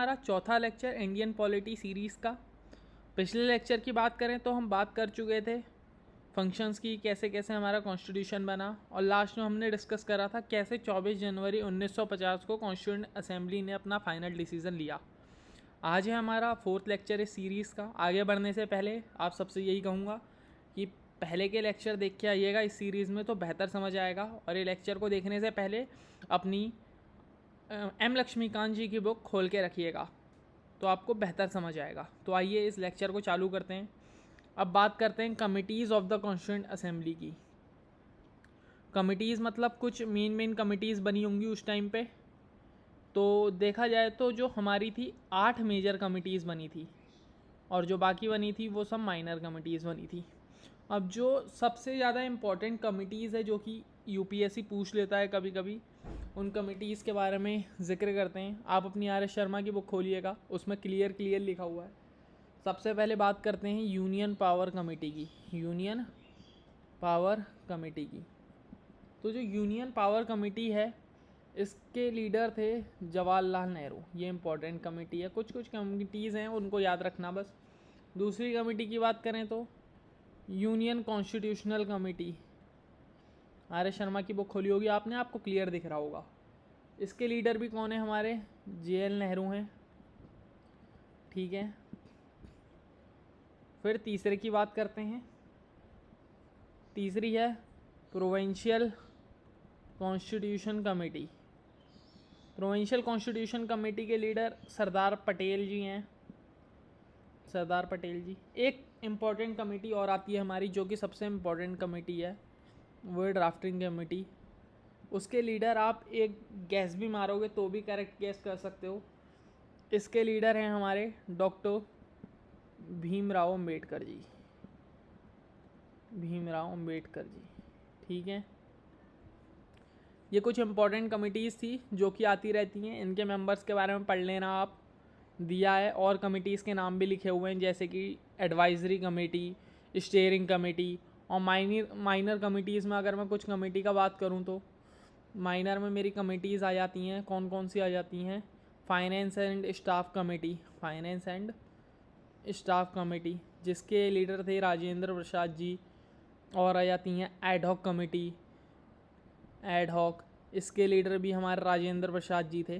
हमारा चौथा lecture Indian polity series का। पिछले लेक्चर की बात करें तो हम बात कर चुके थे फंक्शंस की, कैसे कैसे हमारा कॉन्स्टिट्यूशन बना, और लास्ट में हमने डिस्कस करा था कैसे 24 जनवरी 1950 को कॉन्स्टिट्यूंट असेंबली ने अपना फाइनल डिसीजन लिया। आज है हमारा फोर्थ लेक्चर इस सीरीज़ का। आगे बढ़ने से पहले आप सबसे यही कहूँगा कि पहले के लेक्चर देख के आइएगा इस सीरीज़ में, तो बेहतर समझ आएगा। और ये लेक्चर को देखने से पहले अपनी एम लक्ष्मीकांत जी की बुक खोल के रखिएगा, तो आपको बेहतर समझ आएगा। तो आइए इस लेक्चर को चालू करते हैं। अब बात करते हैं committees of the constituent assembly की। कमिटीज़ मतलब कुछ मेन कमिटीज़ बनी होंगी उस टाइम पे। तो देखा जाए तो जो हमारी थी 8 मेजर कमिटीज़ बनी थी, और जो बाकी बनी थी वो सब माइनर कमिटीज़ बनी थी। अब जो सबसे ज़्यादा इम्पॉर्टेंट कमिटीज़ है, जो कि यूपीएससी पूछ लेता है कभी कभी, उन कमिटीज़ के बारे में जिक्र करते हैं। आप अपनी आर एस शर्मा की बुक खोलिएगा, उसमें क्लियर लिखा हुआ है। सबसे पहले बात करते हैं यूनियन पावर कमेटी की। यूनियन पावर कमेटी की, तो जो यूनियन पावर कमेटी है इसके लीडर थे जवाहरलाल नेहरू। ये इंपॉर्टेंट कमेटी है। कुछ कमिटीज़ हैं उनको याद रखना बस। दूसरी कमेटी की बात करें तो union constitutional committee. R S Sharma की बुक खोली होगी आपने, आपको क्लियर दिख रहा होगा। इसके लीडर भी कौन है हमारे? JL नेहरू हैं, ठीक है। फिर तीसरे की बात करते हैं। तीसरी है provincial constitution committee. Provincial constitution committee के लीडर सरदार पटेल जी हैं, सरदार पटेल जी। एक इम्पॉर्टेंट कमेटी और आती है हमारी, जो कि सबसे इम्पॉर्टेंट कमेटी है, वो है ड्राफ्टिंग कमेटी। उसके लीडर आप एक गैस भी मारोगे तो भी करेक्ट गैस कर सकते हो। इसके लीडर हैं हमारे डॉक्टर भीमराव अम्बेडकर जी, भीमराव अम्बेडकर जी, ठीक है। ये कुछ इम्पोर्टेंट कमिटीज़ थी जो कि आती रहती हैं। इनके मेंबर्स के बारे में पढ़ लेना आप, दिया है। और कमिटीज़ के नाम भी लिखे हुए हैं, जैसे कि एडवाइजरी कमेटी, स्टीयरिंग कमेटी। और माइनर कमिटीज़ में अगर मैं कुछ कमेटी का बात करूं तो माइनर में मेरी कमिटीज़ आ जाती हैं। कौन कौन सी आ जाती हैं? Finance and staff committee, finance and staff committee, जिसके लीडर थे राजेंद्र प्रसाद जी। और आ जाती हैं एडहॉक कमेटी, एडहॉक, इसके लीडर भी हमारे राजेंद्र प्रसाद जी थे।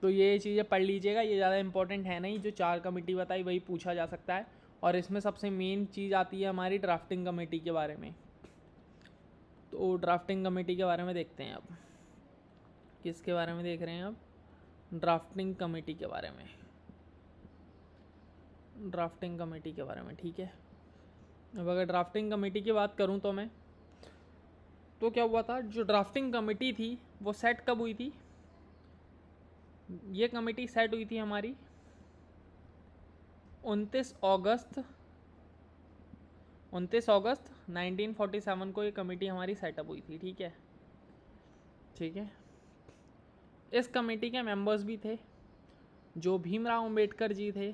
तो ये चीज़ें पढ़ लीजिएगा, ये ज़्यादा इंपॉर्टेंट है नहीं। जो 4 कमेटी बताई वही पूछा जा सकता है। और इसमें सबसे मेन चीज़ आती है हमारी ड्राफ्टिंग कमेटी के बारे में। तो ड्राफ्टिंग कमेटी के बारे में देखते हैं अब। किसके बारे में देख रहे हैं अब? ड्राफ्टिंग कमेटी के बारे में, ड्राफ्टिंग कमेटी के बारे में, ठीक है। अब अगर ड्राफ्टिंग कमेटी की बात करूं तो मैं, तो क्या हुआ था, जो ड्राफ्टिंग कमेटी थी वो सेट कब हुई थी? ये कमेटी सेट हुई थी हमारी 29 अगस्त 1947 को ये कमेटी हमारी सेटअप हुई थी, ठीक है, ठीक है। इस कमेटी के मेंबर्स भी थे। जो भीमराव अंबेडकर जी थे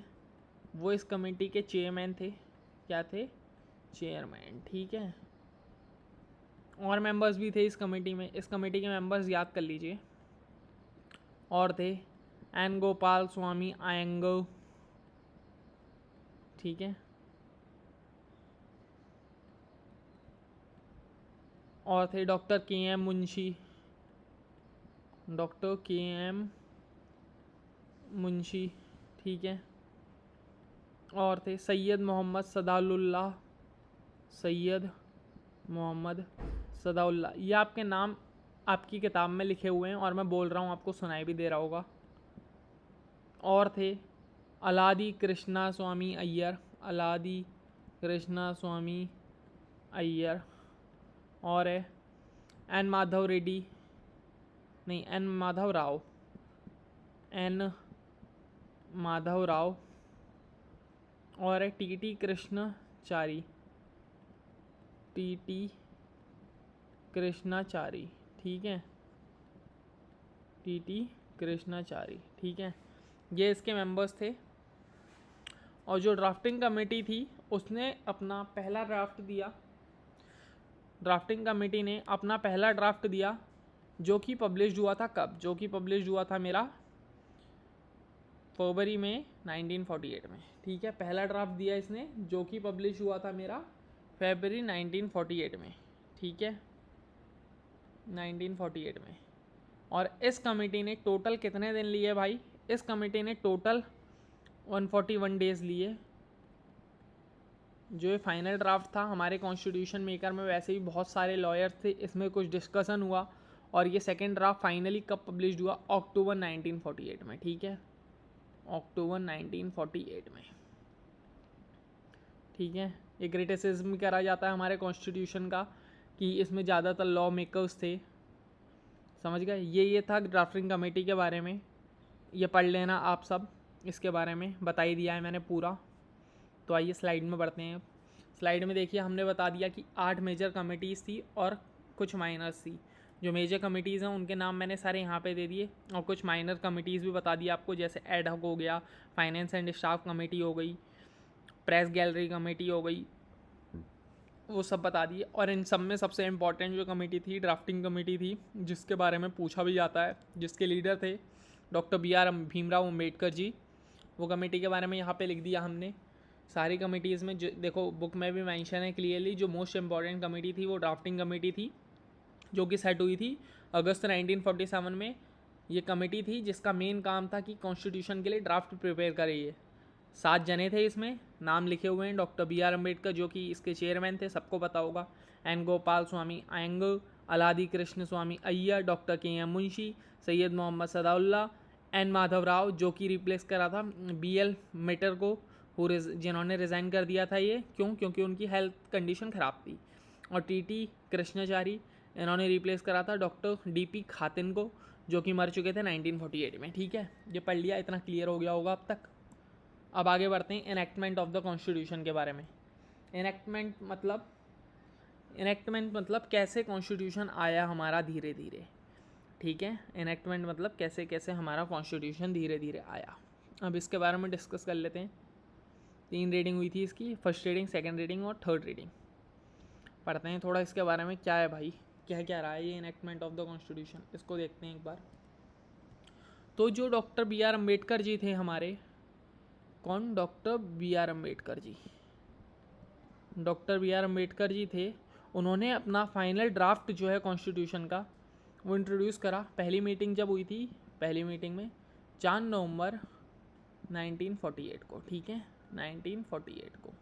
वो इस कमेटी के चेयरमैन थे। क्या थे? चेयरमैन, ठीक है। और मेंबर्स भी थे इस कमेटी में। इस कमेटी के मेंबर्स याद कर लीजिए। और थे एन गोपाल स्वामी अयंगर, ठीक है। और थे doctor KM Munshi, doctor KM Munshi, ठीक है। और थे सैयद मोहम्मद सदाउल्लाह, सैयद मोहम्मद सदाउल्लाह। ये आपके नाम आपकी किताब में लिखे हुए हैं और मैं बोल रहा हूँ, आपको सुनाई भी दे रहा होगा। और थे अलादी कृष्णा स्वामी अय्यर, अलादी कृष्णा स्वामी अय्यर। और है एन माधव रेड्डी, नहीं एन माधव राव, एन माधव राव। और है TT कृष्णाचारी, TT कृष्णाचारी, ठीक है, TT कृष्णाचारी, ठीक है। ये इसके मेंबर्स थे। और जो ड्राफ्टिंग कमेटी थी उसने अपना पहला ड्राफ्ट दिया। ड्राफ्टिंग कमेटी ने अपना पहला ड्राफ्ट दिया, जो कि पब्लिश हुआ था कब? जो कि पब्लिश हुआ था मेरा फरवरी में 1948 में, ठीक है। पहला ड्राफ्ट दिया इसने जो कि पब्लिश हुआ था मेरा फरवरी 1948 में, ठीक है, 1948 में। और इस कमेटी ने टोटल कितने दिन लिए भाई? इस कमेटी ने टोटल 141 डेज लिए। जो ये फाइनल ड्राफ्ट था हमारे कॉन्स्टिट्यूशन मेकर में वैसे भी बहुत सारे लॉयर्स थे, इसमें कुछ डिस्कशन हुआ और ये सेकेंड ड्राफ्ट फाइनली कब पब्लिश हुआ? अक्टूबर 1948 में, ठीक है, अक्टूबर 1948 में, ठीक है। ये क्रिटिसिज्म करा जाता है हमारे कॉन्स्टिट्यूशन का कि इसमें ज़्यादातर लॉ मेकर्स थे, समझ गए। ये था ड्राफ्टिंग कमेटी के बारे में, ये पढ़ लेना आप सब, इसके बारे में बता ही दिया है मैंने पूरा। तो आइए स्लाइड में बढ़ते हैं। स्लाइड में देखिए हमने बता दिया कि 8 मेजर कमेटीज़ थी और कुछ माइनर्स थी। जो मेजर कमेटीज़ हैं उनके नाम मैंने सारे यहाँ पे दे दिए और कुछ माइनर कमेटीज़ भी बता दिया आपको, जैसे एड हॉक हो गया, फाइनेंस एंड स्टाफ कमेटी हो गई, प्रेस गैलरी कमेटी हो गई, वो सब बता दिए। और इन सब में सबसे इम्पॉर्टेंट जो कमेटी थी ड्राफ्टिंग कमेटी थी, जिसके बारे में पूछा भी जाता है, जिसके लीडर थे डॉक्टर BR भीमराव अम्बेडकर जी। वो कमेटी के बारे में यहाँ पे लिख दिया हमने। सारी कमेटीज़ में जो देखो बुक में भी मेंशन है क्लियरली, जो मोस्ट इम्पॉर्टेंट कमेटी थी वो ड्राफ्टिंग कमेटी थी, जो कि सेट हुई थी अगस्त 1947 में। ये कमेटी थी जिसका मेन काम था कि कॉन्स्टिट्यूशन के लिए ड्राफ्ट प्रिपेयर करिए। 7 जने थे इसमें, नाम लिखे हुए हैं। डॉक्टर BR अम्बेडकर जो कि इसके चेयरमैन थे, सबको पता होगा, N Gopal Swami Ayyangar, Alladi Krishna Swami Iyer, doctor KM Munshi, Syed Mohammad Saadulla, N Madhavrao जो कि रिप्लेस करा था BL मेटर को, जिन्होंने रिज़ाइन कर दिया था। ये क्योंकि उनकी हेल्थ कंडीशन ख़राब थी। और TT कृष्णाचारी, इन्होंने रिप्लेस करा था डॉक्टर DP खातिन को, जो कि मर चुके थे 1948 में, ठीक है। ये पढ़ लिया, इतना क्लियर हो गया होगा अब तक। अब आगे बढ़ते हैं एनेक्टमेंट ऑफ द कॉन्स्टिट्यूशन के बारे में। एनेक्टमेंट मतलब कैसे कॉन्स्टिट्यूशन आया हमारा धीरे धीरे, ठीक है। एनेक्टमेंट मतलब कैसे कैसे हमारा कॉन्स्टिट्यूशन धीरे धीरे आया। अब इसके बारे में डिस्कस कर लेते हैं। 3 रीडिंग हुई थी इसकी, फर्स्ट रीडिंग, सेकंड रीडिंग और थर्ड रीडिंग। पढ़ते हैं थोड़ा इसके बारे में, क्या है भाई, क्या क्या रहा है ये एनेक्टमेंट ऑफ द कॉन्स्टिट्यूशन, इसको देखते हैं एक बार। तो जो डॉक्टर BR अम्बेडकर जी थे हमारे, कौन? Doctor BR Ambedkar ji. Doctor BR Ambedkar ji थे, उन्होंने अपना फाइनल ड्राफ्ट जो है कॉन्स्टिट्यूशन का वो इंट्रोड्यूस करा। पहली मीटिंग जब हुई थी, पहली मीटिंग में 4 नवंबर 1948 को, ठीक है, 1948 को,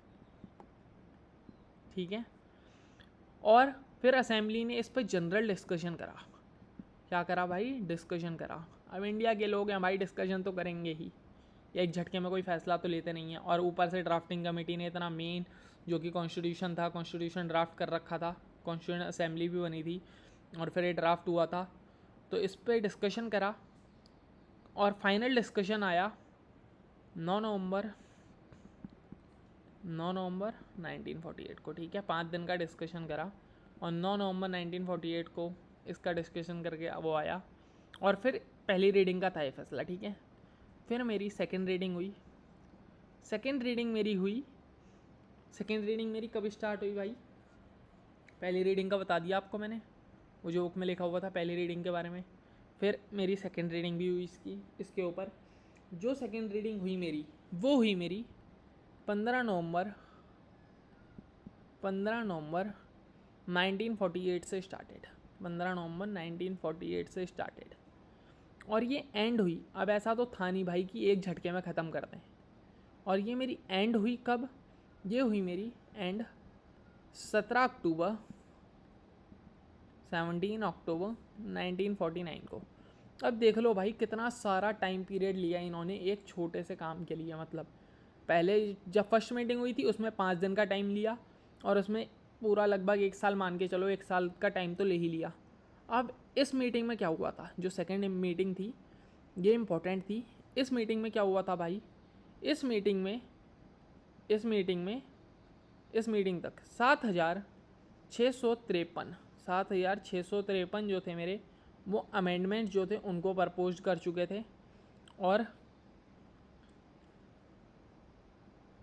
ठीक है। और फिर असेंबली ने इस पर जनरल डिस्कशन करा। क्या करा भाई? डिस्कशन करा। अब इंडिया के लोग हैं भाई, डिस्कशन तो करेंगे ही, एक झटके में कोई फैसला तो लेते नहीं है। और ऊपर से ड्राफ्टिंग कमेटी ने इतना मेन जो कि कॉन्स्टिट्यूशन था, कॉन्स्टिट्यूशन ड्राफ्ट कर रखा था, कॉन्स्टिट्यूशन असेंबली भी बनी थी और फिर ये ड्राफ्ट हुआ था, तो इस पर डिस्कशन करा और फाइनल डिस्कशन आया 9 नवंबर 1948 को, ठीक है। 5 दिन का डिस्कशन करा और 9 नवंबर 1948 को इसका डिस्कशन करके वो आया और फिर पहली रीडिंग का था ये फैसला, ठीक है। फिर मेरी सेकंड रीडिंग हुई। सेकंड रीडिंग मेरी कब स्टार्ट हुई भाई? पहली रीडिंग का बता दिया आपको मैंने, वो जो बुक में लिखा हुआ था पहली रीडिंग के बारे में। फिर मेरी सेकंड रीडिंग भी हुई इसके ऊपर। जो सेकंड रीडिंग हुई मेरी, वो हुई मेरी 15 नवंबर 1948 से स्टार्टेड। 15 नवंबर 1948 से स्टार्टेड और ये एंड हुई। अब ऐसा तो था नहीं भाई कि एक झटके में ख़त्म कर दें, और ये मेरी एंड हुई कब? ये हुई मेरी एंड 17 अक्टूबर 1949 को। अब देख लो भाई कितना सारा टाइम पीरियड लिया इन्होंने एक छोटे से काम के लिए। मतलब पहले जब फर्स्ट मीटिंग हुई थी उसमें 5 दिन का टाइम लिया और उसमें पूरा लगभग 1 साल मान के चलो, 1 साल का टाइम तो ले ही लिया। अब इस मीटिंग में क्या हुआ था? जो सेकेंड मीटिंग थी ये इम्पोर्टेंट थी। इस मीटिंग में क्या हुआ था भाई? इस मीटिंग तक 7,653 जो थे मेरे, वो अमेंडमेंट जो थे उनको प्रपोज कर चुके थे और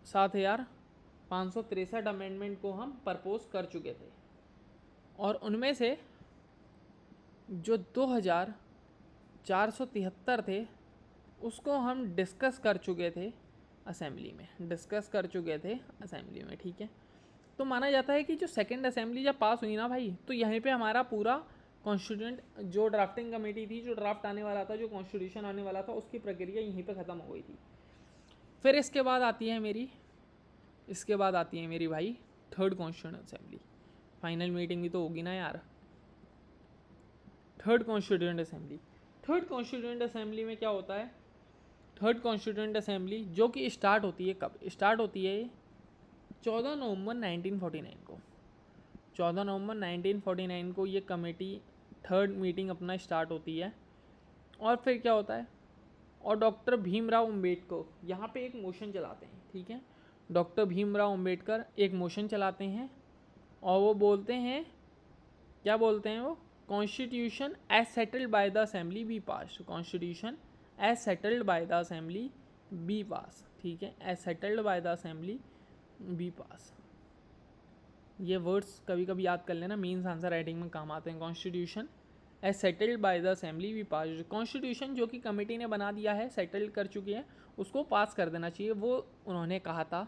7,563 अमेंडमेंट को हम प्रपोज कर चुके थे। और उनमें से जो 2,473 थे उसको हम डिस्कस कर चुके थे असेंबली में, ठीक है। तो माना जाता है कि जो सेकंड असेंबली जब पास हुई ना भाई, तो यहीं पे हमारा पूरा कॉन्स्टिट्यूंट जो ड्राफ्टिंग कमेटी थी, जो ड्राफ्ट आने वाला था, जो कॉन्स्टिट्यूशन आने वाला था, उसकी प्रक्रिया यहीं पे ख़त्म हो गई थी। फिर इसके बाद आती है मेरी भाई third constituent assembly. Final meeting भी तो होगी ना यार। थर्ड कॉन्स्टिट्यूंट असेंबली में क्या होता है? थर्ड कॉन्स्टिट्यूंट असेंबली जो कि स्टार्ट होती है कब? स्टार्ट होती है 14 नवंबर 1949 को। 14 नवंबर 1949 को ये कमेटी थर्ड मीटिंग अपना स्टार्ट होती है। और फिर क्या होता है? और डॉक्टर भीमराव अंबेडकर यहाँ पे एक मोशन चलाते हैं, ठीक है। डॉक्टर भीमराव अंबेडकर एक मोशन चलाते हैं और वो बोलते हैं, क्या बोलते हैं वो? Constitution as settled by the assembly be pass. Constitution as settled by the assembly be pass, ठीक है। As settled by the assembly be pass. ये वर्ड्स कभी कभी याद कर लेना, मीन्स आंसर राइटिंग में काम आते हैं। Constitution as settled by the assembly be pass. Constitution जो कि कमेटी ने बना दिया है, सेटल्ड कर चुकी है, उसको पास कर देना चाहिए, वो उन्होंने कहा था।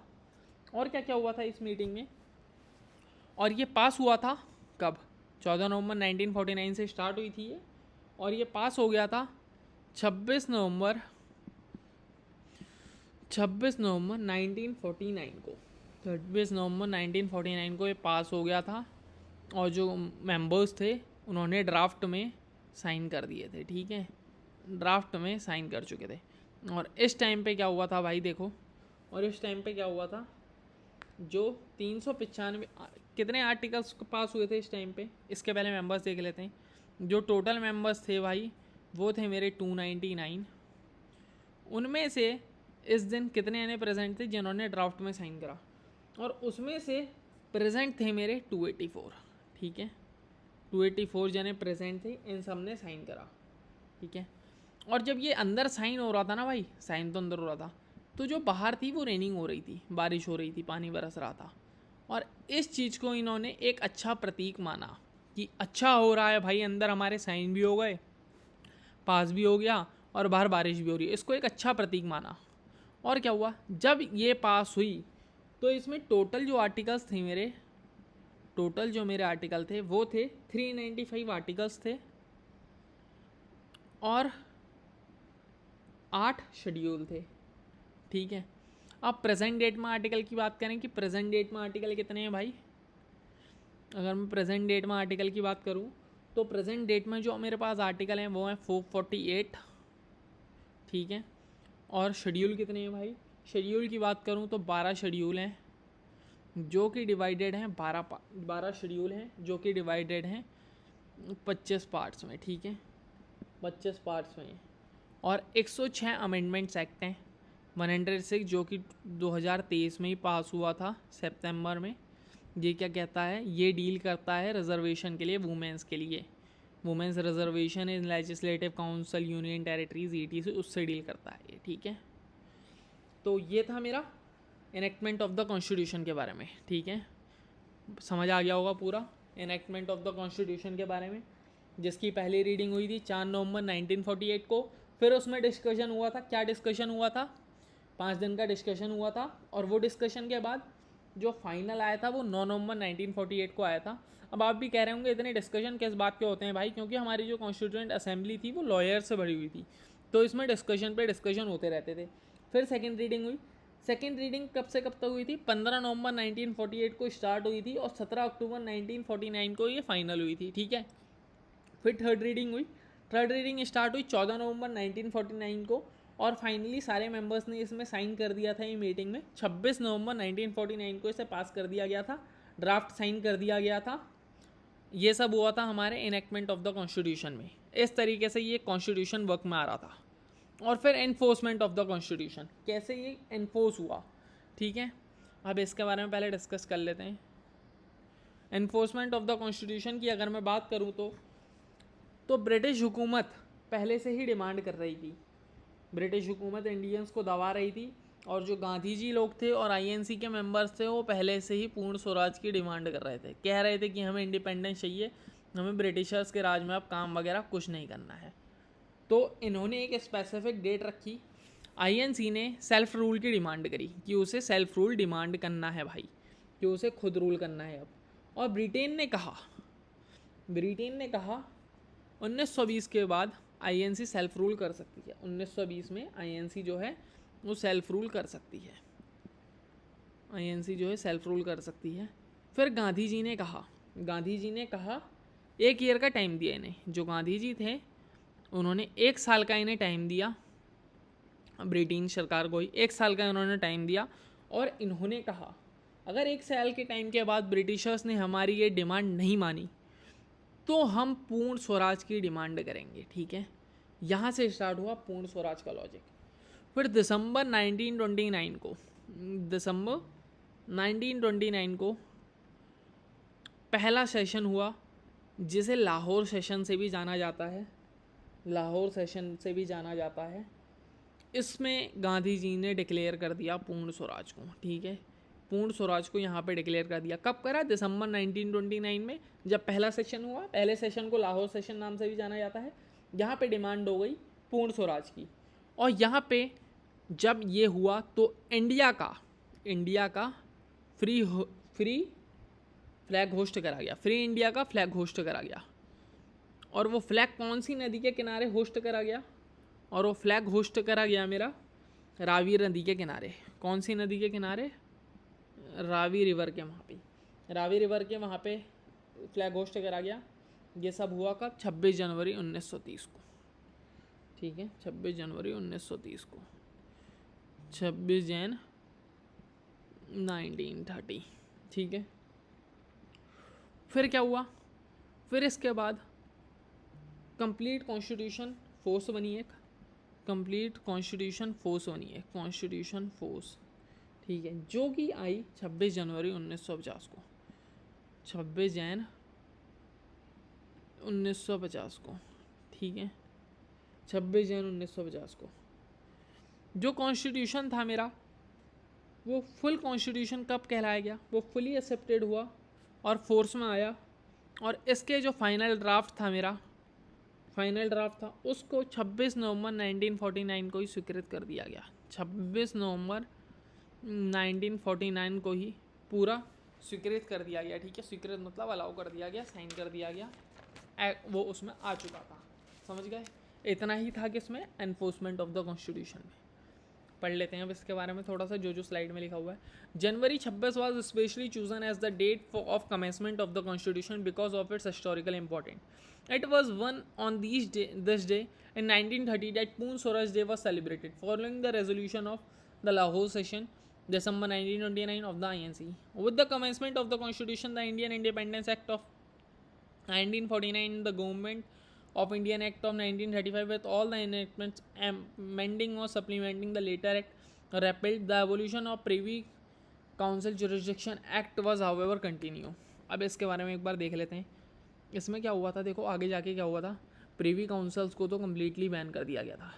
और क्या क्या हुआ था इस मीटिंग में? और ये पास हुआ था कब? 14 नवंबर 1949 से स्टार्ट हुई थी ये, और ये पास हो गया था 26 नवंबर 1949 को। 26 नवंबर 1949 को ये पास हो गया था, और जो मेंबर्स थे उन्होंने ड्राफ्ट में साइन कर दिए थे, ठीक है। ड्राफ्ट में साइन कर चुके थे। और इस टाइम पे क्या हुआ था भाई देखो, जो 395 कितने आर्टिकल्स पास हुए थे इस टाइम पे? इसके पहले मेंबर्स देख लेते हैं। जो टोटल मेंबर्स थे भाई वो थे मेरे 299। उनमें से इस दिन कितने जने प्रेजेंट थे जिन्होंने ड्राफ्ट में साइन करा? और उसमें से प्रेजेंट थे मेरे 284, ठीक है। 284 जने प्रेजेंट थे, इन सब ने साइन करा, ठीक है। और जब ये अंदर साइन हो रहा था ना भाई, साइन तो अंदर हो रहा था, तो जो बाहर थी वो रेनिंग हो रही थी, बारिश हो रही थी, पानी बरस रहा था। और इस चीज़ को इन्होंने एक अच्छा प्रतीक माना कि अच्छा हो रहा है भाई, अंदर हमारे साइन भी हो गए, पास भी हो गया, और बाहर बारिश भी हो रही है। इसको एक अच्छा प्रतीक माना। और क्या हुआ? जब ये पास हुई तो इसमें टोटल जो आर्टिकल्स थे मेरे, आर्टिकल थे वो थे 395 आर्टिकल्स थे, और 8 शेड्यूल थे, ठीक है। अब प्रेजेंट डेट में आर्टिकल की बात करें कि प्रेजेंट डेट में आर्टिकल कितने हैं भाई? अगर मैं प्रेजेंट डेट में आर्टिकल की बात करूं तो प्रेजेंट डेट में जो मेरे पास आर्टिकल हैं वो हैं 448, ठीक है। और शेड्यूल कितने हैं भाई? शेड्यूल की बात करूं तो 12 शेड्यूल हैं जो कि डिवाइडेड हैं 12 शेड्यूल हैं जो कि डिवाइडेड हैं 25 पार्ट्स में, ठीक है। 25 पार्ट्स में। और 106 अमेंडमेंट्स एक्ट हैं, 106 जो कि 2023 में ही पास हुआ था सितंबर में। ये क्या कहता है? ये डील करता है रिजर्वेशन के लिए, वुमेंस के लिए, women's reservation in legislative council union territories ETC, उससे डील करता है ये, ठीक है। तो ये था मेरा इनेक्टमेंट ऑफ द कॉन्स्टिट्यूशन के बारे में, ठीक है। समझ आ गया होगा पूरा इनेक्टमेंट ऑफ द कॉन्स्टिट्यूशन के बारे में, जिसकी पहली रीडिंग हुई थी 4 नवंबर 1948 को। फिर उसमें डिस्कशन हुआ था। क्या डिस्कशन हुआ था? 5 दिन का डिस्कशन हुआ था, और वो डिस्कशन के बाद जो फाइनल आया था वो 9 नवंबर 1948 को आया था। अब आप भी कह रहे होंगे इतने डिस्कशन किस बात के होते हैं भाई? क्योंकि हमारी जो कॉन्स्टिट्यूएंट असेंबली थी वो लॉयर से भरी हुई थी, तो इसमें डिस्कशन पे डिस्कशन होते रहते थे। फिर सेकेंड रीडिंग हुई। सेकेंड रीडिंग कब से कब तक हुई थी? 15 नवंबर 1948 को स्टार्ट हुई थी, और 17 अक्टूबर 1949 को ये फाइनल हुई थी, ठीक है। फिर थर्ड रीडिंग हुई। थर्ड रीडिंग स्टार्ट हुई 14 नवंबर 1949 को, और फाइनली सारे मेंबर्स ने इसमें साइन कर दिया था ये मीटिंग में। 26 नवंबर 1949 को इसे पास कर दिया गया था, ड्राफ्ट साइन कर दिया गया था। ये सब हुआ था हमारे इनेक्टमेंट ऑफ द कॉन्स्टिट्यूशन में। इस तरीके से ये कॉन्स्टिट्यूशन वर्क में आ रहा था। और फिर एनफोर्समेंट ऑफ द कॉन्स्टिट्यूशन, कैसे ये एनफोर्स हुआ, ठीक है। अब इसके बारे में पहले डिस्कस कर लेते हैं। एनफोर्समेंट ऑफ द कॉन्स्टिट्यूशन की अगर मैं बात करूँ तो ब्रिटिश हुकूमत पहले से ही डिमांड कर रही थी। ब्रिटिश हुकूमत इंडियंस को दबा रही थी, और जो गांधी जी लोग थे और INC के मेंबर्स थे वो पहले से ही पूर्ण स्वराज की डिमांड कर रहे थे। कह रहे थे कि हमें इंडिपेंडेंस चाहिए, हमें ब्रिटिशर्स के राज में अब काम वगैरह कुछ नहीं करना है। तो इन्होंने एक स्पेसिफिक डेट रखी, आईएनसी ने सेल्फ रूल की डिमांड करी कि उसे सेल्फ रूल डिमांड करना है भाई, कि उसे खुद रूल करना है अब। और ब्रिटेन ने कहा 1920 के बाद आईएनसी सेल्फ रूल कर सकती है। 1920 में आईएनसी जो है वो सेल्फ रूल कर सकती है, आईएनसी जो है सेल्फ रूल कर सकती है। फिर गांधी जी ने कहा 1 ईयर का टाइम दिया इन्हें। जो गांधी जी थे उन्होंने 1 साल का इन्हें टाइम दिया, ब्रिटिश सरकार को ही 1 साल का इन्होंने टाइम दिया। और इन्होंने कहा अगर 1 साल के टाइम के बाद ब्रिटिशर्स ने हमारी ये डिमांड नहीं मानी तो हम पूर्ण स्वराज की डिमांड करेंगे। ठीक है, यहाँ से स्टार्ट हुआ पूर्ण स्वराज का लॉजिक। फिर दिसंबर 1929 को पहला सेशन हुआ, जिसे लाहौर सेशन से भी जाना जाता है। इसमें गांधी जी ने डिक्लेयर कर दिया पूर्ण स्वराज को। ठीक है, पूर्ण स्वराज को यहाँ पे डिक्लेयर कर दिया। कब करा? दिसंबर 1929 में, जब पहला सेशन हुआ। पहले सेशन को लाहौर सेशन नाम से भी जाना जाता है। यहाँ पे डिमांड हो गई पूर्ण स्वराज की। और यहाँ पे जब ये हुआ तो इंडिया का फ्री फ्लैग होस्ट करा गया, फ्री इंडिया का फ्लैग होस्ट करा गया। और वो फ्लैग कौन सी नदी के किनारे होस्ट करा गया? और वो फ्लैग होस्ट करा गया मेरा रावी नदी के किनारे। कौन सी नदी के किनारे? रावी रिवर के वहाँ पे, रावी रिवर के वहाँ पे फ्लैग होस्ट करा गया। ये सब हुआ कब? 26 जनवरी 1930 को। ठीक है, 26 जनवरी 1930 को, 26 जैन 1930। ठीक है, फिर क्या हुआ? फिर इसके बाद कंप्लीट कॉन्स्टिट्यूशन फोर्स बनी एक, कॉन्स्टिट्यूशन फोर्स। ठीक है, जो कि आई 26 जनवरी 1950 को, 26 जैन 1950 को। ठीक है, 26 जैन 1950 को जो कॉन्स्टिट्यूशन था मेरा, वो फुल कॉन्स्टिट्यूशन कब कहलाया गया? वो फुली एक्सेप्टेड हुआ और फोर्स में आया। और इसके जो फाइनल ड्राफ्ट था उसको 26 नवंबर 1949 को ही स्वीकृत कर दिया गया। 26 नवंबर 1949 को ही पूरा स्वीकृत कर दिया गया। ठीक है, स्वीकृत मतलब अलाउ कर दिया गया, साइन कर दिया गया, वो उसमें आ चुका था। समझ गए? इतना ही था कि इसमें एनफोर्समेंट ऑफ द कॉन्स्टिट्यूशन में। पढ़ लेते हैं अब इसके बारे में थोड़ा सा, जो स्लाइड में लिखा हुआ है। January 26 was specially chosen as the date of commencement of the constitution because of its historical important. It was one on this day in 1930 that Poon Swaraj Day was celebrated, following the resolution of the Lahore session, December 1929 of the INC. With the commencement of the Constitution, the Indian Independence Act of 1949, the Government of Indian Act of 1935, with all the enactments amending or supplementing the later act, repealed. The abolition of Privy Council Jurisdiction Act was, however, continue. अब इसके बारे में एक बार देख लेते हैं. इसमें क्या हुआ था, देखो आगे जाके क्या हुआ था. प्रीवी काउंसिल्स को तो कम्प्लीटली बैन कर दिया गया था.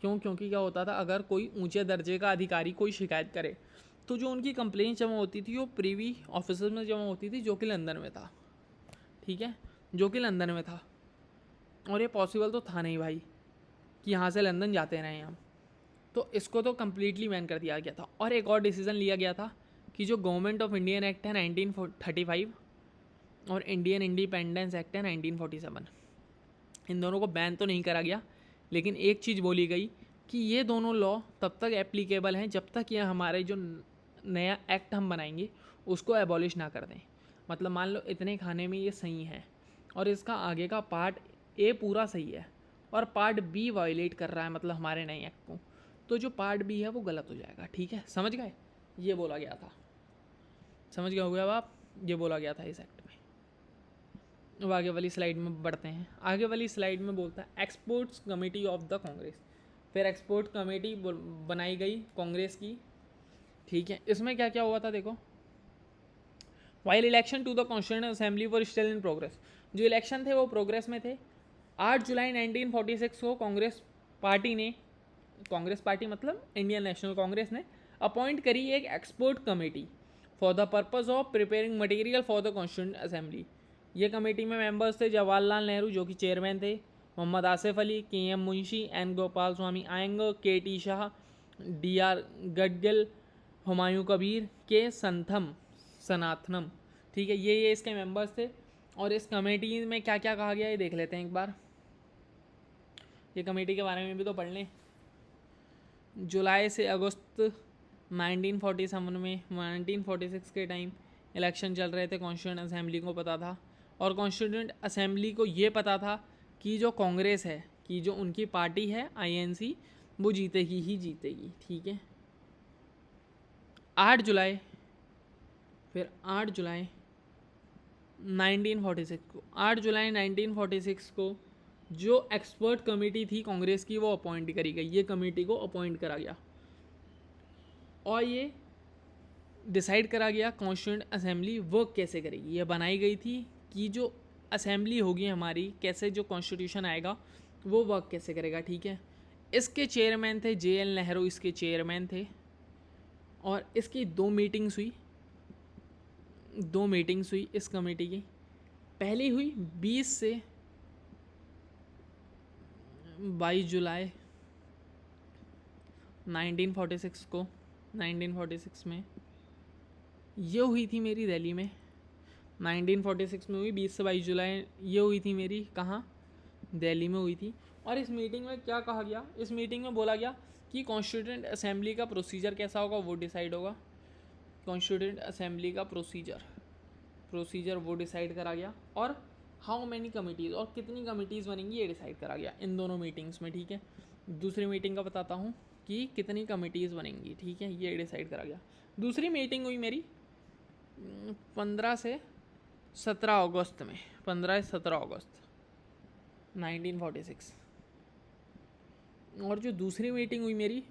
क्योंकि क्या होता था, अगर कोई ऊंचे दर्जे का अधिकारी कोई शिकायत करे तो जो उनकी कंप्लेंट जमा होती थी वो प्रीवी ऑफिस में जमा होती थी, जो कि लंदन में था. ठीक है, जो कि लंदन में था. और ये पॉसिबल तो था नहीं भाई कि यहाँ से लंदन जाते रहें हम. तो इसको तो कम्प्लीटली बैन कर दिया गया था. और एक और डिसीज़न लिया गया था कि जो गवर्नमेंट ऑफ इंडियन एक्ट है 1935 और इंडियन इंडिपेंडेंस एक्ट है 1947, इन दोनों को बैन तो नहीं करा गया, लेकिन एक चीज़ बोली गई कि ये दोनों लॉ तब तक एप्लीकेबल हैं जब तक ये हमारे जो नया एक्ट हम बनाएंगे उसको एबॉलिश ना कर दें. मतलब मान लो इतने खाने में ये सही है और इसका आगे का पार्ट ए पूरा सही है और पार्ट बी वायलेट कर रहा है मतलब हमारे नए एक्ट को, तो जो पार्ट बी है वो गलत हो जाएगा. ठीक है, समझ गए? ये बोला गया था. समझ गए हो गया आप? ये बोला गया था इस एक्ट में. अब आगे वाली स्लाइड में बढ़ते हैं. आगे वाली स्लाइड में बोलता है exports committee of the Congress. फिर एक्सपोर्ट कमेटी बनाई गई कांग्रेस की. ठीक है, इसमें क्या क्या हुआ था देखो. While election to the constituent assembly for still in progress. जो इलेक्शन थे वो प्रोग्रेस में थे. 8 जुलाई 1946 को कांग्रेस पार्टी मतलब इंडियन नेशनल कांग्रेस ने अपॉइंट करी एक expert committee for the purpose of preparing material for the constituent assembly. ये कमेटी में मेंबर्स थे जवाहरलाल नेहरू जो कि चेयरमैन थे, Mohammad Asif Ali, KM Munshi, N Gopal Swami Iyengar, KT Shah, DR Gadgil, Humayun Kabir, K सनाथनम। ठीक है, ये इसके मेंबर्स थे। और इस कमेटी में क्या क्या कहा गया ये देख लेते हैं एक बार। ये कमेटी के बारे में भी तो पढ़ लें। जुलाई से अगस्त 1947 में 1946 के टाइम इलेक्शन चल रहे थे, कॉन्स्टिट्यूंट असेंबली को पता था, और कॉन्स्टिट्यूंट असेंबली को ये पता था कि जो कांग्रेस है, कि जो उनकी पार्टी है INC, वो जीतेगी ही जीतेगी। ठीक है, 8 जुलाई, फिर 8 जुलाई 1946 को, 8 जुलाई 1946 को जो एक्सपर्ट कमेटी थी कांग्रेस की वो अपॉइंट करी गई। ये कमेटी को अपॉइंट करा गया और ये डिसाइड करा गया कॉन्स्टिट्यूंट असेंबली वर्क कैसे करेगी। ये बनाई गई थी कि जो असेंबली होगी हमारी, कैसे जो कॉन्स्टिट्यूशन आएगा वो वर्क कैसे करेगा। ठीक है, इसके चेयरमैन थे JL नेहरू, इसके चेयरमैन थे। और इसकी 2 मीटिंग्स हुई इस कमेटी की। पहली हुई 20 से 22 जुलाई 1946 को। 1946 में ये हुई थी मेरी दिल्ली में। 1946 में हुई, 20 से 22 जुलाई ये हुई थी मेरी, कहाँ, दिल्ली में हुई थी। और इस मीटिंग में क्या कहा गया, इस मीटिंग में बोला गया कि कॉन्स्टिट्यूंट असेंबली का प्रोसीजर कैसा होगा वो डिसाइड होगा। कॉन्स्टिट्यूंट असेंबली का प्रोसीजर वो डिसाइड करा गया। और हाउ मैनी कमिटीज़, और कितनी कमिटीज़ बनेंगी ये डिसाइड करा गया इन दोनों मीटिंग्स में। ठीक है, दूसरी मीटिंग का बताता हूँ कि कितनी कमिटीज़ बनेंगी। ठीक है, ये डिसाइड करा गया। दूसरी मीटिंग हुई मेरी 15 से 17 अगस्त में, 15 से 17 अगस्त 1946। और जो दूसरी मीटिंग हुई मेरी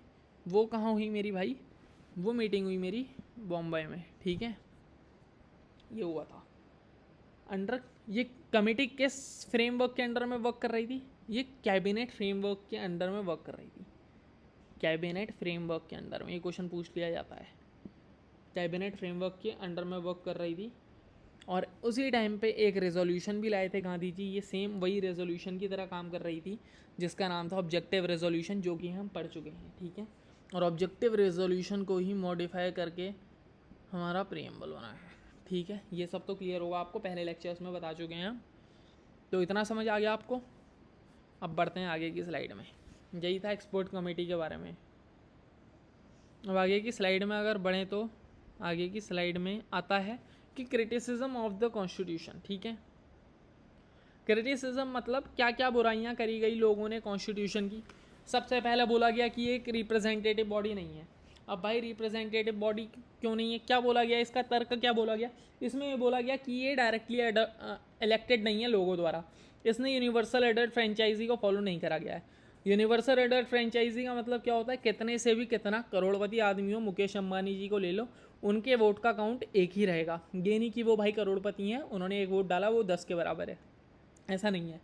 वो कहाँ हुई मेरी भाई, वो मीटिंग हुई मेरी बॉम्बे में। ठीक है, ये हुआ था अंडर, ये कमेटी किस फ्रेमवर्क के अंडर में वर्क कर रही थी, ये कैबिनेट फ्रेमवर्क के अंडर में वर्क कर रही थी। कैबिनेट फ्रेमवर्क के अंडर में, ये क्वेश्चन पूछ लिया जाता है, कैबिनेट फ्रेमवर्क के अंडर में वर्क कर रही थी। और उसी टाइम पे एक रेजोल्यूशन भी लाए थे गांधी जी, ये सेम वही रेजोल्यूशन की तरह काम कर रही थी जिसका नाम था ऑब्जेक्टिव रेजोल्यूशन, जो कि हम पढ़ चुके हैं। ठीक है, और ऑब्जेक्टिव रेजोल्यूशन को ही मॉडिफाई करके हमारा प्रीएम्बल बना है। ठीक है, ये सब तो क्लियर होगा आपको, पहले लेक्चर्स में बता चुके हैं हम। तो इतना समझ आ गया आपको। अब बढ़ते हैं आगे की स्लाइड में। यही था एक्सपर्ट कमेटी के बारे में। अब आगे की स्लाइड में अगर बढ़ें तो आगे की स्लाइड में आता है कि क्रिटिसिज्म ऑफ द कॉन्स्टिट्यूशन। ठीक है, क्रिटिसिज्म मतलब क्या क्या बुराइयां करी गई लोगों ने कॉन्स्टिट्यूशन की। सबसे पहले बोला गया कि ये एक रिप्रेजेंटेटिव बॉडी नहीं है। अब भाई रिप्रेजेंटेटिव बॉडी क्यों नहीं है, क्या बोला गया, इसका तर्क क्या बोला गया। इसमें ये बोला गया कि ये डायरेक्टली इलेक्टेड नहीं है लोगों द्वारा, इसने यूनिवर्सल एडल्ट फ्रेंचाइजी को फॉलो नहीं करा गया है। यूनिवर्सल एडल्ट फ्रेंचाइजी का मतलब क्या होता है, कितने से भी कितना करोड़पति आदमी हो, मुकेश अंबानी जी को ले लो, उनके वोट का काउंट एक ही रहेगा। ये नहीं कि वो भाई करोड़पति हैं, उन्होंने एक वोट डाला वो 10 के बराबर है, ऐसा नहीं है।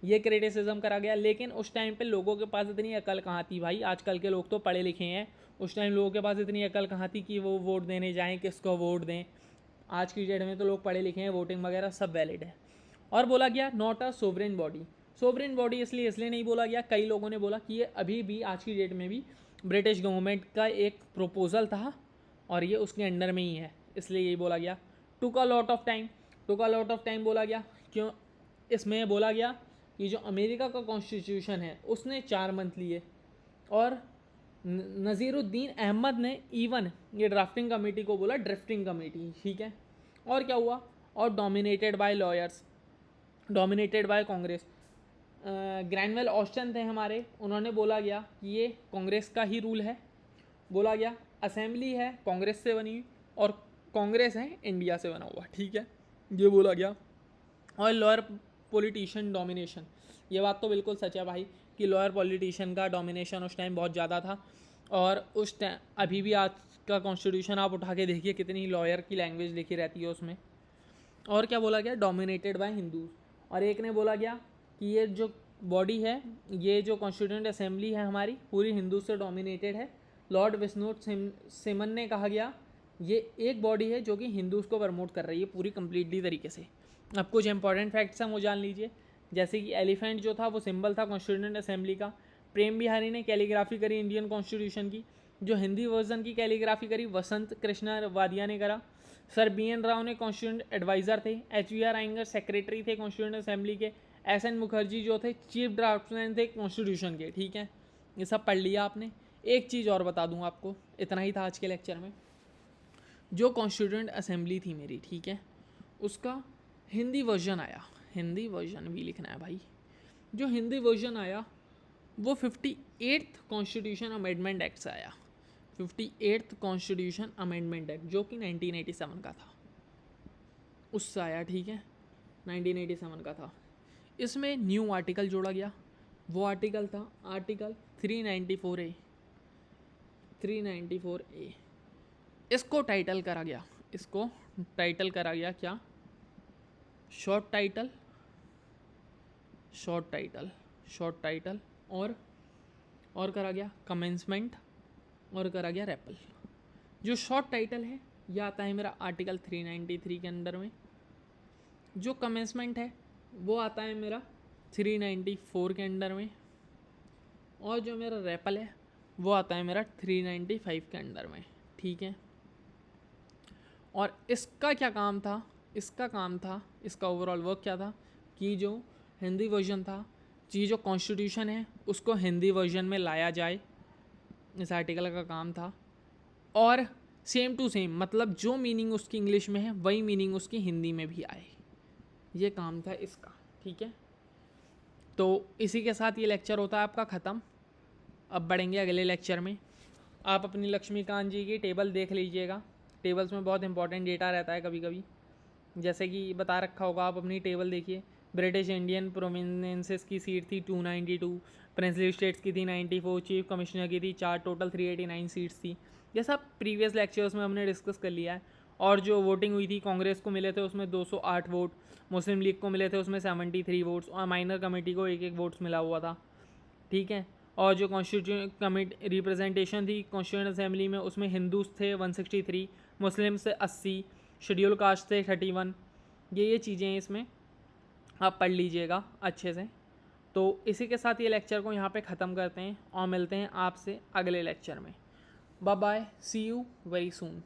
ये क्रिटिसिज्म करा गया। लेकिन उस टाइम पे लोगों के पास इतनी अकल कहाँ थी भाई, आजकल के लोग तो पढ़े लिखे हैं, उस टाइम लोगों के पास इतनी अकल कहाँ थी कि वो वोट देने जाएं, किसको वोट दें। आज की डेट में तो लोग पढ़े लिखे हैं, वोटिंग वगैरह सब वैलिड है। और बोला गया not a sovereign body. Sovereign body इसलिए नहीं बोला गया, कई लोगों ने बोला कि ये अभी भी आज की डेट में भी ब्रिटिश गवर्नमेंट का एक प्रपोजल था और ये उसके अंडर में ही है, इसलिए यही बोला गया। टुक अ लॉट ऑफ टाइम बोला गया। क्यों, इसमें बोला गया कि जो अमेरिका का कॉन्स्टिट्यूशन है उसने 4 मंथ लिए और नज़ीरुद्दीन अहमद ने इवन ये ड्राफ्टिंग कमेटी को बोला ड्रिफ्टिंग कमेटी। ठीक है, और क्या हुआ, और dominated by lawyers, dominated by Congress. Granville Austin थे हमारे, उन्होंने बोला गया कि ये कांग्रेस का ही रूल है। बोला गया असेंबली है कांग्रेस से बनी हुई और कांग्रेस है इंडिया से बना हुआ। ठीक है, ये बोला गया। और लॉयर पॉलिटिशियन डोमिनेशन, ये बात तो बिल्कुल सच है भाई कि लॉयर पॉलिटिशियन का डोमिनेशन उस टाइम बहुत ज़्यादा था। और उस टाइम अभी भी आज का कॉन्स्टिट्यूशन आप उठा के देखिए कितनी लॉयर की लैंग्वेज लिखी रहती है उसमें। और क्या बोला गया, डोमिनेटेड बाय हिंदूज। और एक ने बोला गया कि ये जो बॉडी है, ये जो कॉन्स्टिट्यूंट असेंबली है हमारी, पूरी हिंदू से डोमिनेटेड है। लॉर्ड विस्नोट सिमन ने कहा गया ये एक बॉडी है जो कि हिंदूज को प्रमोट कर रही है पूरी कम्प्लीटली तरीके से। अब कुछ इंपॉर्टेंट फैक्ट्स हम वो जान लीजिए। जैसे कि एलिफेंट जो था वो सिंबल था कॉन्स्टिट्यूएंट असेंबली का। प्रेम बिहारी ने कैलीग्राफी करी इंडियन कॉन्स्टिट्यूशन की। जो हिंदी वर्जन की कैलीग्राफी करी वसंत कृष्णा वादिया ने करा। सर बी एन राव ने कॉन्स्टिट्यूएंट एडवाइज़र थे। H we are Iyengar secretary थे कॉन्स्टिट्यूएंट असेंबली के। एस एन मुखर्जी जो थे चीफ ड्राफ्टमैन थे कॉन्स्टिट्यूशन के। ठीक है, ये सब पढ़ लिया आपने। एक चीज़ और बता दूँ आपको, इतना ही था आज के लेक्चर में। जो कॉन्स्टिट्यूएंट असेंबली थी मेरी, ठीक है, उसका हिंदी वर्जन आया, हिंदी वर्जन भी लिखना है भाई। जो हिंदी वर्जन आया वो 58th कॉन्स्टिट्यूशन अमेंडमेंट एक्ट से आया। 58th कॉन्स्टिट्यूशन अमेंडमेंट एक्ट जो कि 1987 का था, उससे आया। ठीक है, 1987 का था। इसमें न्यू आर्टिकल जोड़ा गया। वो आर्टिकल था आर्टिकल 394A। 394A इसको टाइटल करा गया, इसको टाइटल करा गया क्या? Short title, short title, short title और करा गया कमेंसमेंट और करा गया रेपल। जो शॉर्ट टाइटल है यह आता है मेरा आर्टिकल 393 के अंडर में। जो कमेंसमेंट है वो आता है मेरा 394 के अंडर में। और जो मेरा रेपल है वो आता है मेरा 395 के अंडर में। ठीक है, और इसका क्या काम था? इसका काम था, इसका ओवरऑल वर्क क्या था कि जो हिंदी वर्जन था, जी जो कॉन्स्टिट्यूशन है उसको हिंदी वर्जन में लाया जाए, इस आर्टिकल का काम था। और सेम टू सेम, मतलब जो मीनिंग उसकी इंग्लिश में है वही मीनिंग उसकी हिंदी में भी आए, ये काम था इसका। ठीक है, तो इसी के साथ ये लेक्चर होता है आपका ख़त्म। अब बढ़ेंगे अगले लेक्चर में। आप अपनी लक्ष्मीकांत जी की टेबल देख लीजिएगा। टेबल्स में बहुत इंपॉर्टेंट डेटा रहता है कभी कभी, जैसे कि बता रखा होगा, आप अपनी टेबल देखिए। ब्रिटिश इंडियन प्रोविंसेस की सीट थी 292, प्रिंसली स्टेट्स की थी 94, चीफ कमिश्नर की थी 4, टोटल 389 सीट्स थी। ये सब प्रीवियस लेक्चर्स में हमने डिस्कस कर लिया है। और जो वोटिंग हुई थी, कांग्रेस को मिले थे उसमें 208 वोट, मुस्लिम लीग को मिले थे उसमें 73 वोट्स, और माइनर कमेटी को 1-1 वोट्स मिला हुआ था। ठीक है, और जो कॉन्स्टिट्यूशन कमेटी रिप्रेजेंटेशन थी कॉन्स्टिट्यूएंट असेंबली में, उसमें हिंदूज थे 163, मुस्लिम से 80, शेड्यूल कास्ट थे 31। ये चीज़ें हैं इसमें, आप पढ़ लीजिएगा अच्छे से। तो इसी के साथ ये लेक्चर को यहाँ पे ख़त्म करते हैं और मिलते हैं आपसे अगले लेक्चर में। Bye bye, see you very soon.